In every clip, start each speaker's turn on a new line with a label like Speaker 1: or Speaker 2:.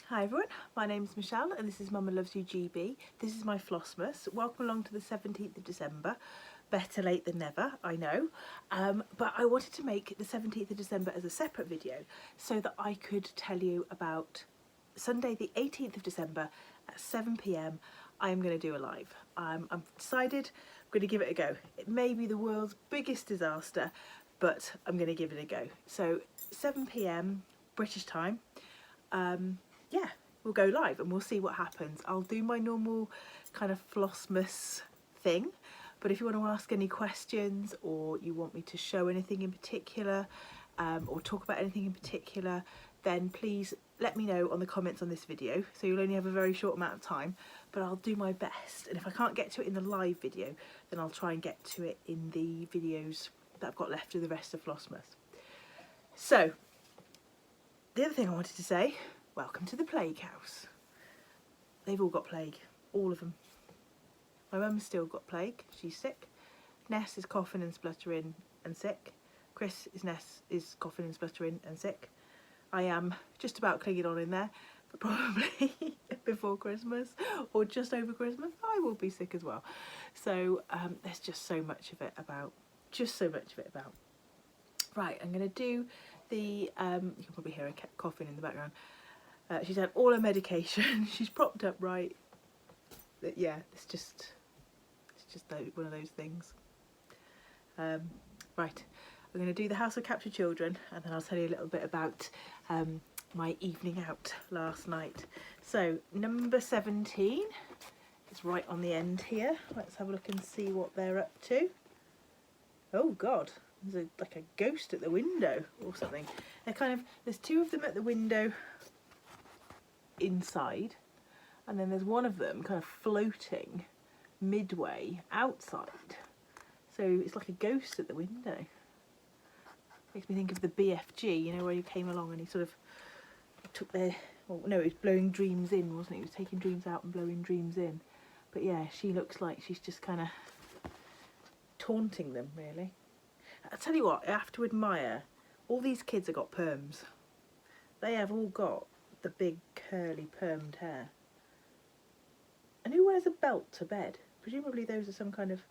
Speaker 1: Hi everyone, my name's Michelle and this is Mama Loves You GB. This is my Flossmus. Welcome along to the 17th of December. Better late than never, I know. But I wanted to make the 17th of December as a separate video so that I could tell you about Sunday the 18th of December at 7 PM. I am going to do a live. I'm decided I'm going to give it a go. It may be the world's biggest disaster, but I'm going to give it a go. So 7 PM British time. Yeah, we'll go live and we'll see what happens. I'll do my normal kind of Flossmas thing, but if you want to ask any questions or you want me to show anything in particular or talk about anything in particular, then please let me know on the comments on this video. So you'll only have a very short amount of time, but I'll do my best. And if I can't get to it in the live video, then I'll try and get to it in the videos that I've got left of the rest of Flossmas. So, the other thing I wanted to say, welcome to the plague house. They've all got plague, all of them. My mum's still got plague, she's sick. Ness is coughing and spluttering and sick. Chris is coughing and spluttering and sick. I am just about clinging on in there, but probably before Christmas or just over Christmas, I will be sick as well. So there's just so much of it about, Right, I'm going to do the, you can probably hear her coughing in the background. She's had all her medication. She's propped up right. Yeah, it's just one of those things. Right, I'm going to do the House of Captured Children, and then I'll tell you a little bit about my evening out last night. So number 17 is right on the end here. Let's have a look and see what they're up to. Oh God, there's like a ghost at the window or something. There's two of them at the window inside, and then there's one of them kind of floating midway outside, so it's like a ghost at the window. Makes me think of the BFG, you know, where he came along and he sort of took their, well, no, he was blowing dreams in, wasn't he? He was taking dreams out and blowing dreams in. But yeah, she looks like she's just kind of taunting them, really. I tell you what, I have to admire, all these kids have got perms. They have all got the big curly permed hair. And who wears a belt to bed? Presumably those are some kind of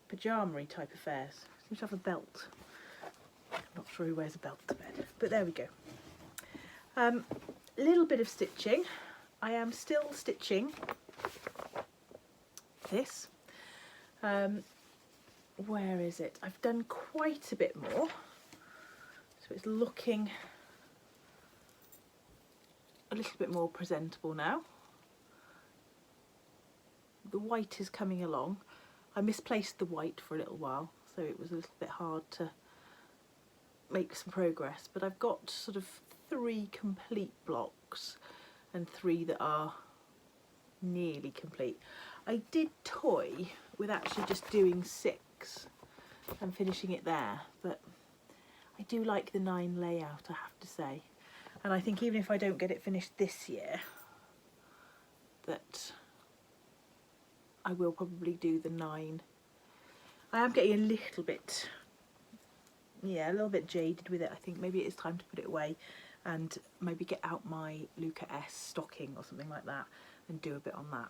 Speaker 1: pyjama-y type affairs. Seems to have a belt. I'm not sure who wears a belt to bed, but there we go. Little bit of stitching. I am still stitching this. Where is it? I've done quite a bit more, so it's looking a little bit more presentable now. The white is coming along. I misplaced the white for a little while, so it was a little bit hard to make some progress, but I've got sort of 3 complete blocks and 3 that are nearly complete. I did toy with actually just doing 6 and finishing it there, but I do like the 9 layout, I have to say. And I think even if I don't get it finished this year, that I will probably do the 9. I am getting a little bit, yeah, a little bit jaded with it. I think maybe it is time to put it away and maybe get out my Luca S stocking or something like that and do a bit on that.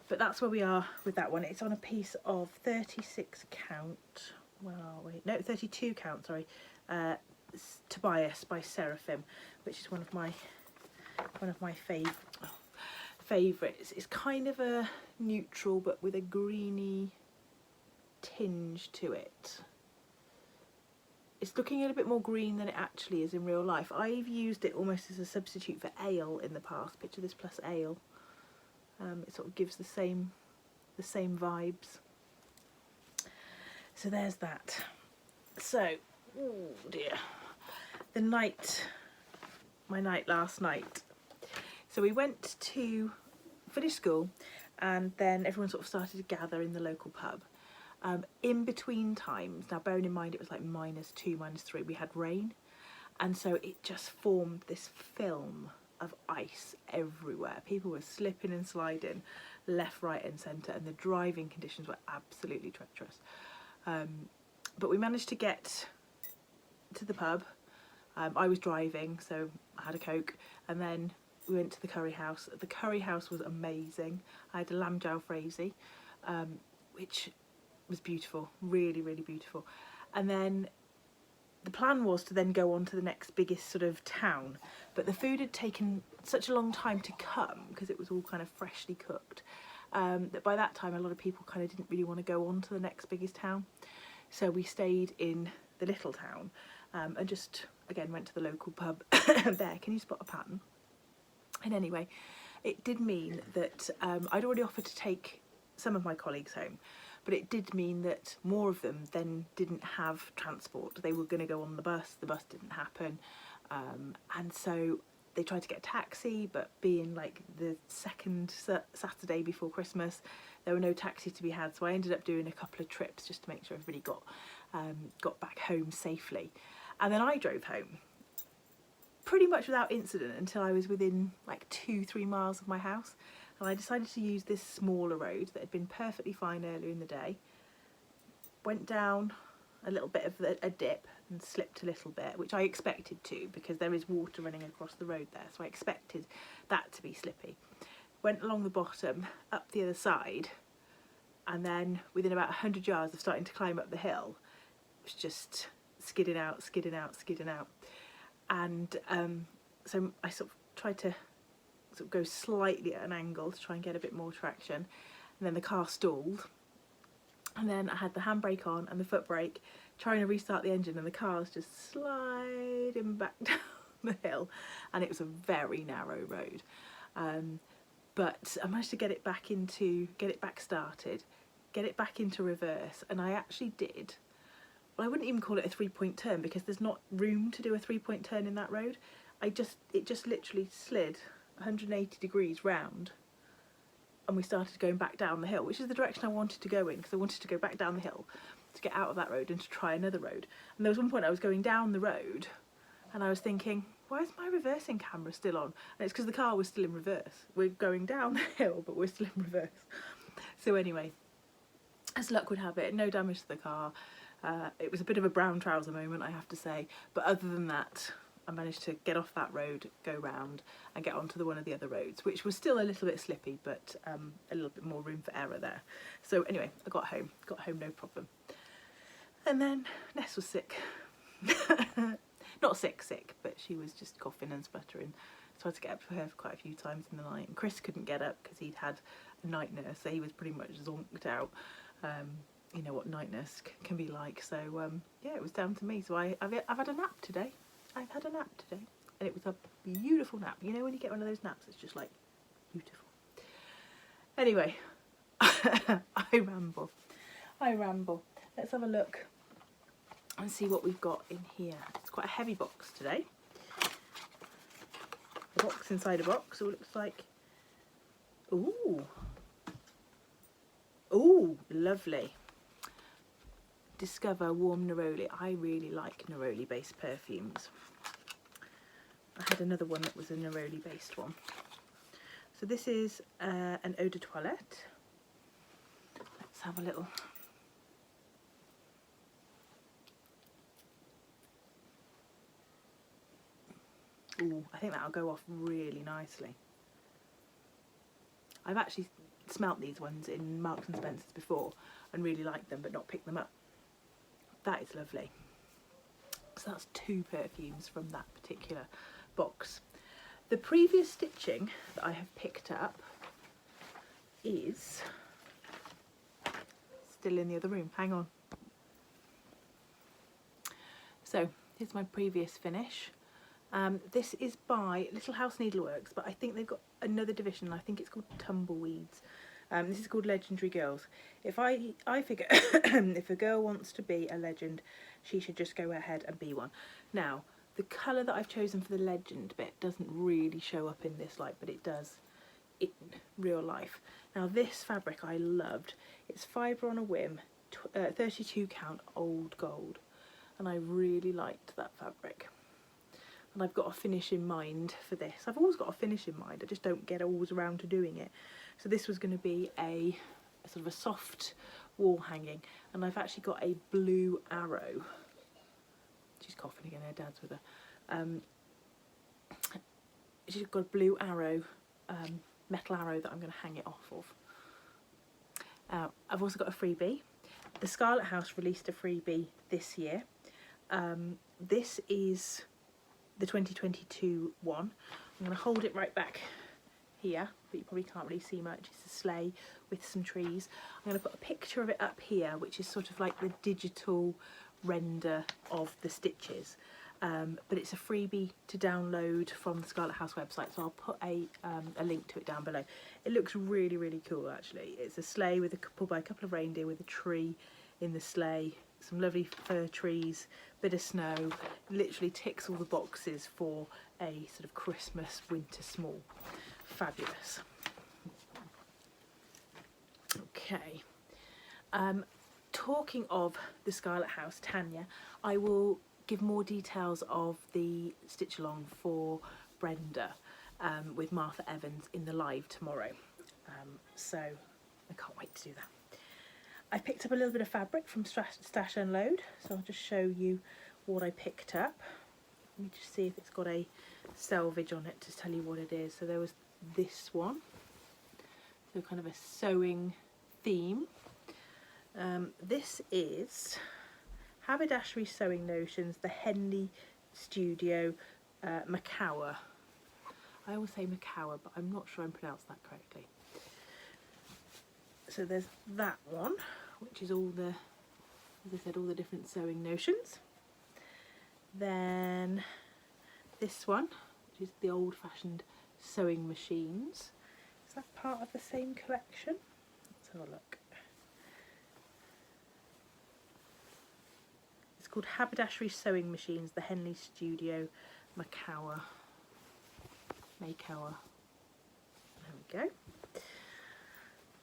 Speaker 1: But that's where we are with that one. It's on a piece of 36 count, where are we? No, 32 count, sorry. Tobias by Seraphim, which is one of my favourites. It's kind of a neutral but with a greeny tinge to it. It's looking a little bit more green than it actually is in real life. I've used it almost as a substitute for ale in the past. Picture this plus ale. It sort of gives the same vibes. So there's that. So, oh dear, my night last night. So we went to finish school, and then everyone sort of started to gather in the local pub. In between times, now bearing in mind it was like -2, -3, we had rain, and so it just formed this film of ice everywhere. People were slipping and sliding left, right and centre, and the driving conditions were absolutely treacherous. But we managed to get to the pub. I was driving, so I had a Coke, and then we went to the curry house. The curry house was amazing. I had a lamb jalfrezi, which was beautiful, really, really beautiful. And then the plan was to then go on to the next biggest sort of town, but the food had taken such a long time to come because it was all kind of freshly cooked, that by that time a lot of people kind of didn't really want to go on to the next biggest town. So we stayed in the little town, and just again went to the local pub. There, can you spot a pattern? And anyway, it did mean that I'd already offered to take some of my colleagues home, but it did mean that more of them then didn't have transport. They were going to go on the bus didn't happen, and so they tried to get a taxi, but being like the second Saturday before Christmas, there were no taxis to be had, so I ended up doing a couple of trips just to make sure everybody got back home safely. And then I drove home pretty much without incident until I was within like 2-3 miles of my house, and I decided to use this smaller road that had been perfectly fine earlier in the day. Went down a little bit of a dip and slipped a little bit, which I expected to because there is water running across the road there, so I expected that to be slippy. Went along the bottom, up the other side, and then within about 100 yards of starting to climb up the hill, it was just skidding out, skidding out, skidding out. And so I sort of tried to sort of go slightly at an angle to try and get a bit more traction, and then the car stalled, and then I had the handbrake on and the foot brake trying to restart the engine, and the car was just sliding back down the hill, and it was a very narrow road, but I managed to get it back started, get it back into reverse, and I actually did. Well, I wouldn't even call it a 3-point turn because there's not room to do a 3-point turn in that road. It just literally slid 180 degrees round, and we started going back down the hill, which is the direction I wanted to go in, because I wanted to go back down the hill to get out of that road and to try another road. And there was one point I was going down the road and I was thinking, why is my reversing camera still on? And it's because the car was still in reverse. We're going down the hill, but we're still in reverse. So anyway, as luck would have it, no damage to the car. It was a bit of a brown trouser moment, I have to say, but other than that, I managed to get off that road, go round and get onto one of the other roads, which was still a little bit slippy, but a little bit more room for error there. So anyway, I got home no problem. And then Ness was sick. Not sick, but she was just coughing and spluttering. So I had to get up for her quite a few times in the night, and Chris couldn't get up because he'd had a night nurse, so he was pretty much zonked out. You know what night nurse can be like, so yeah, it was down to me. So I've had a nap today. I've had a nap today, and it was a beautiful nap. You know when you get one of those naps, it's just like beautiful. Anyway, I ramble. Let's have a look and see what we've got in here. It's quite a heavy box today. A box inside a box. It looks like, ooh, lovely. Discover warm neroli. I really like neroli based perfumes. I had another one that was a neroli based one. So this is an eau de toilette. Let's have a little. Ooh, I think that'll go off really nicely. I've actually smelt these ones in Marks and Spencer's before and really liked them, but not picked them up. That is lovely. So that's 2 perfumes from that particular box. The previous stitching that I have picked up is still in the other room. Hang on. So here's my previous finish. This is by Little House Needleworks, but I think they've got another division. I think it's called Tumbleweeds. This is called Legendary Girls. I figure if a girl wants to be a legend, she should just go ahead and be one. Now, the colour that I've chosen for the legend bit doesn't really show up in this light, but it does in real life. Now, this fabric I loved. It's Fibre on a Whim, 32 count old gold, and I really liked that fabric. And I've got a finish in mind for this. I've always got a finish in mind, I just don't get always around to doing it. So this was going to be a sort of a soft wall hanging, and I've actually got a blue arrow. She's coughing again, her dad's with her. which has got a blue arrow, metal arrow that I'm going to hang it off of. I've also got a freebie. The Scarlett House released a freebie this year. This is the 2022 one. I'm going to hold it right back here, but you probably can't really see much. It's a sleigh with some trees. I'm going to put a picture of it up here, which is sort of like the digital render of the stitches. But it's a freebie to download from the Scarlett House website, so I'll put a link to it down below. It looks really, really cool actually. It's a sleigh with pulled by a couple of reindeer with a tree in the sleigh, some lovely fir trees, bit of snow. Literally ticks all the boxes for a sort of Christmas winter small. Fabulous. Okay. Talking of the Scarlett House, Tanya, I will give more details of the stitch along for Brenda with Martha Evans in the live tomorrow. So I can't wait to do that. I picked up a little bit of fabric from Stash Unload, so I'll just show you what I picked up. Let me just see if it's got a selvage on it to tell you what it is. So there was this one, so kind of a sewing theme. This is Haberdashery Sewing Notions, the Henley Studio Macawa. I always say Macawa, but I'm not sure I pronounced that correctly. So there's that one, which is all the, as I said, all the different sewing notions. Then this one, which is the old-fashioned sewing machines. Is that part of the same collection? Let's have a look. It's called Haberdashery Sewing Machines, the Henley Studio Macawa. There we go.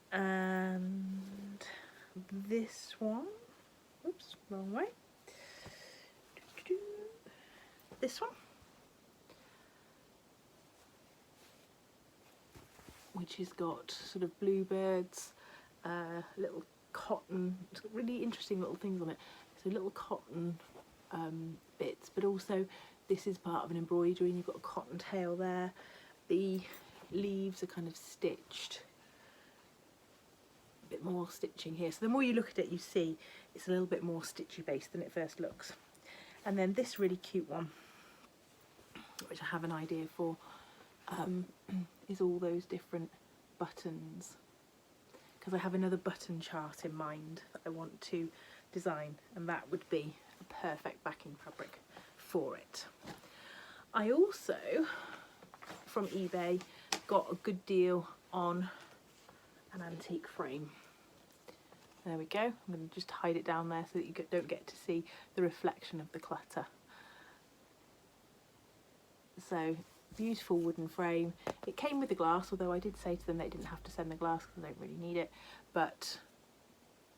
Speaker 1: And this one, oops, wrong way. This one, which has got sort of bluebirds, little cotton, it's got really interesting little things on it. So little cotton bits, but also this is part of an embroidery and you've got a cotton tail there. The leaves are kind of stitched. Bit more stitching here, so the more you look at it you see it's a little bit more stitchy based than it first looks. And then this really cute one, which I have an idea for, is all those different buttons, because I have another button chart in mind that I want to design, and that would be a perfect backing fabric for it. I also, from eBay, got a good deal on an antique frame. There we go. I'm going to just hide it down there so that you don't get to see the reflection of the clutter. So, beautiful wooden frame. It came with the glass, although I did say to them they didn't have to send the glass because I don't really need it, but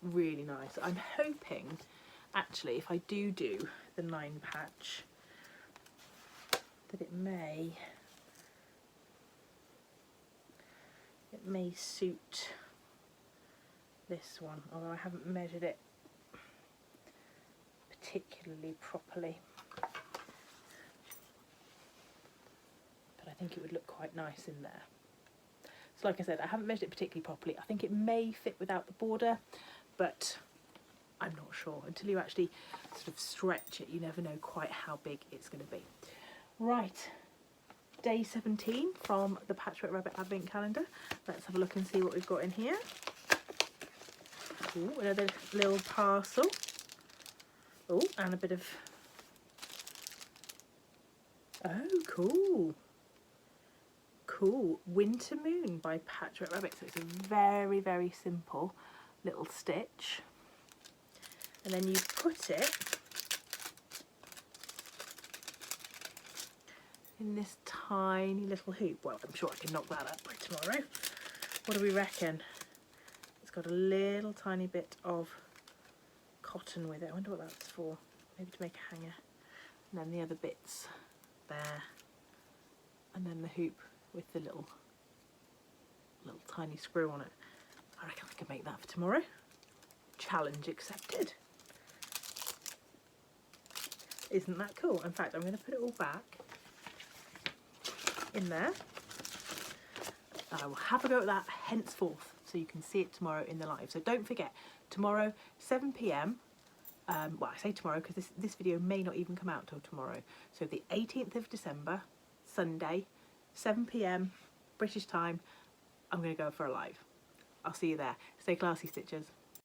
Speaker 1: really nice. I'm hoping, actually, if I do the 9 patch, that it may suit this one, although I haven't measured it particularly properly, but I think it would look quite nice in there. So like I said, I haven't measured it particularly properly. I think it may fit without the border, but I'm not sure. Until you actually sort of stretch it, you never know quite how big it's going to be. Right, day 17 from the Patchwork Rabbit Advent Calendar. Let's have a look and see what we've got in here. Ooh, another little parcel. Oh, and a bit of... Oh, cool. Cool. Winter Moon by Patchwork Rabbit. So it's a very, very simple little stitch. And then you put it in this tiny little hoop. Well, I'm sure I can knock that up by tomorrow. What do we reckon? It's got a little tiny bit of cotton with it. I wonder what that's for. Maybe to make a hanger. And then the other bits there. And then the hoop with the little tiny screw on it. I reckon I can make that for tomorrow. Challenge accepted. Isn't that cool? In fact, I'm going to put it all back in there. And I will have a go at that henceforth, so you can see it tomorrow in the live. So don't forget, tomorrow 7 p.m. Well, I say tomorrow because this video may not even come out till tomorrow. So the 18th of December, Sunday, 7 p.m. British time, I'm going to go for a live. I'll see you there. Stay classy, Stitchers.